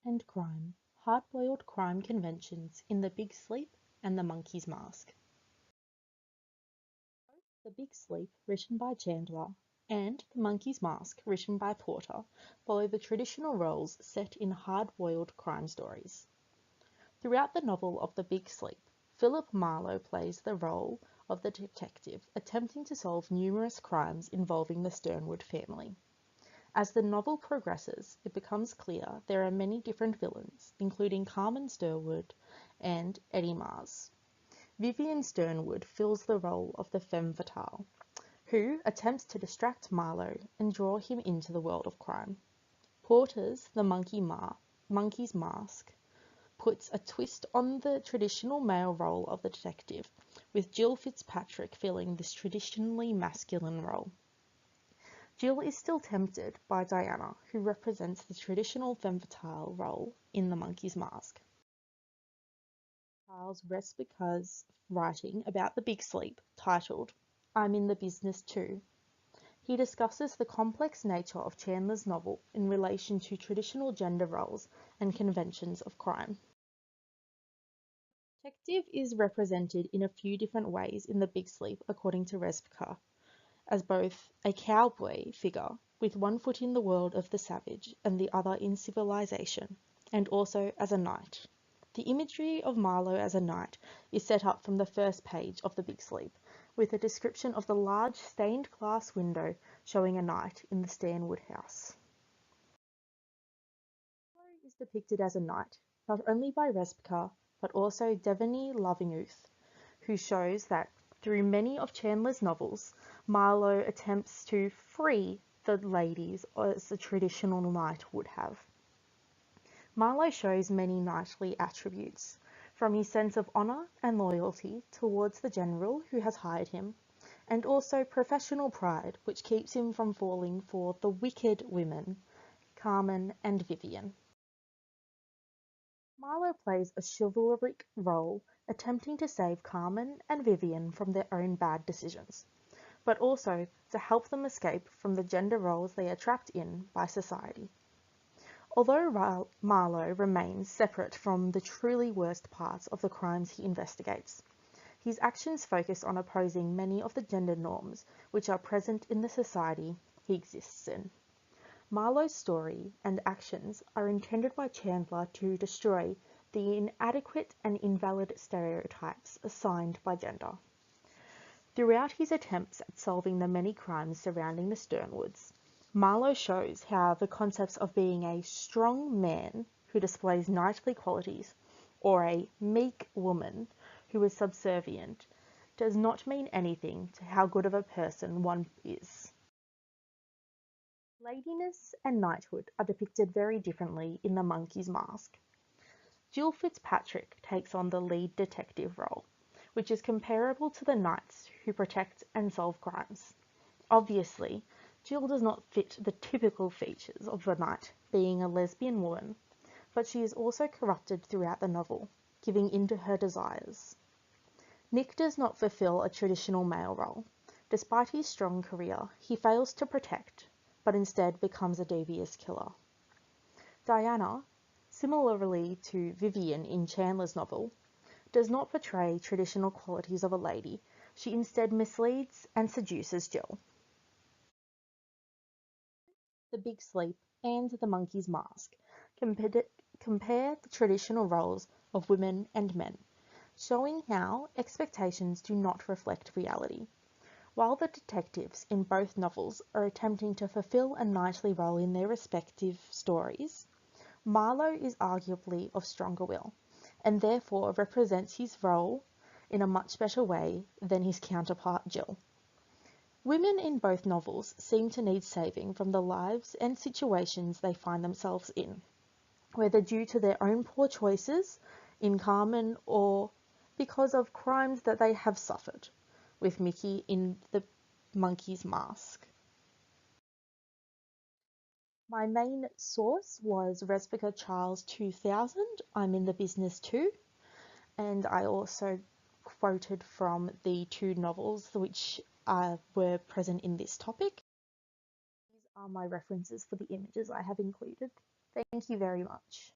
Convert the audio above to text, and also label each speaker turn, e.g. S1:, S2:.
S1: and Crime, Hard-Boiled Crime Conventions in The Big Sleep and The Monkey's Mask. The Big Sleep, written by Chandler, and The Monkey's Mask, written by Porter, follow the traditional roles set in hard-boiled crime stories. Throughout the novel of The Big Sleep, Philip Marlowe plays the role of the detective attempting to solve numerous crimes involving the Sternwood family. As the novel progresses, it becomes clear there are many different villains, including Carmen Sternwood and Eddie Mars. Vivian Sternwood fills the role of the femme fatale, who attempts to distract Marlowe and draw him into the world of crime. Porter's The Monkey's Mask puts a twist on the traditional male role of the detective, with Jill Fitzpatrick filling this traditionally masculine role. Jill is still tempted by Diana, who represents the traditional femme fatale role in The Monkey's Mask. Charles Respicka's writing about The Big Sleep, titled I'm in the Business Too. He discusses the complex nature of Chandler's novel in relation to traditional gender roles and conventions of crime. Detective is represented in a few different ways in The Big Sleep, according to Respicka, as both a cowboy figure with one foot in the world of the savage and the other in civilization, and also as a knight. The imagery of Marlowe as a knight is set up from the first page of The Big Sleep, with a description of the large stained glass window showing a knight in the Sternwood house. Marlowe is depicted as a knight, not only by Respicka, but also Devanny Lovinguth, who shows that through many of Chandler's novels, Marlowe attempts to free the ladies as a traditional knight would have. Marlowe shows many knightly attributes, from his sense of honour and loyalty towards the general who has hired him, and also professional pride, which keeps him from falling for the wicked women, Carmen and Vivian. Marlowe plays a chivalric role, attempting to save Carmen and Vivian from their own bad decisions, but also to help them escape from the gender roles they are trapped in by society. Although Marlowe remains separate from the truly worst parts of the crimes he investigates, his actions focus on opposing many of the gender norms which are present in the society he exists in. Marlowe's story and actions are intended by Chandler to destroy the inadequate and invalid stereotypes assigned by gender. Throughout his attempts at solving the many crimes surrounding the Sternwoods, Marlowe shows how the concepts of being a strong man who displays knightly qualities or a meek woman who is subservient does not mean anything to how good of a person one is. Ladiness and knighthood are depicted very differently in The Monkey's Mask. Jill Fitzpatrick takes on the lead detective role, which is comparable to the knights who protect and solve crimes. Obviously, Jill does not fit the typical features of the knight, being a lesbian woman, but she is also corrupted throughout the novel, giving in to her desires. Nick does not fulfill a traditional male role. Despite his strong career, he fails to protect, but instead becomes a devious killer. Diana, similarly to Vivian in Chandler's novel, does not portray traditional qualities of a lady. She instead misleads and seduces Jill. The Big Sleep and The Monkey's Mask compare the traditional roles of women and men, showing how expectations do not reflect reality. While the detectives in both novels are attempting to fulfill a knightly role in their respective stories, Marlowe is arguably of stronger will, and therefore represents his role in a much better way than his counterpart Jill. Women in both novels seem to need saving from the lives and situations they find themselves in, whether due to their own poor choices in Carmen or because of crimes that they have suffered, with Mickey in The Monkey's Mask. My main source was Respicka Charles 2000, I'm in the Business Too, and I also quoted from the two novels which were present in this topic. These are my references for the images I have included. Thank you very much.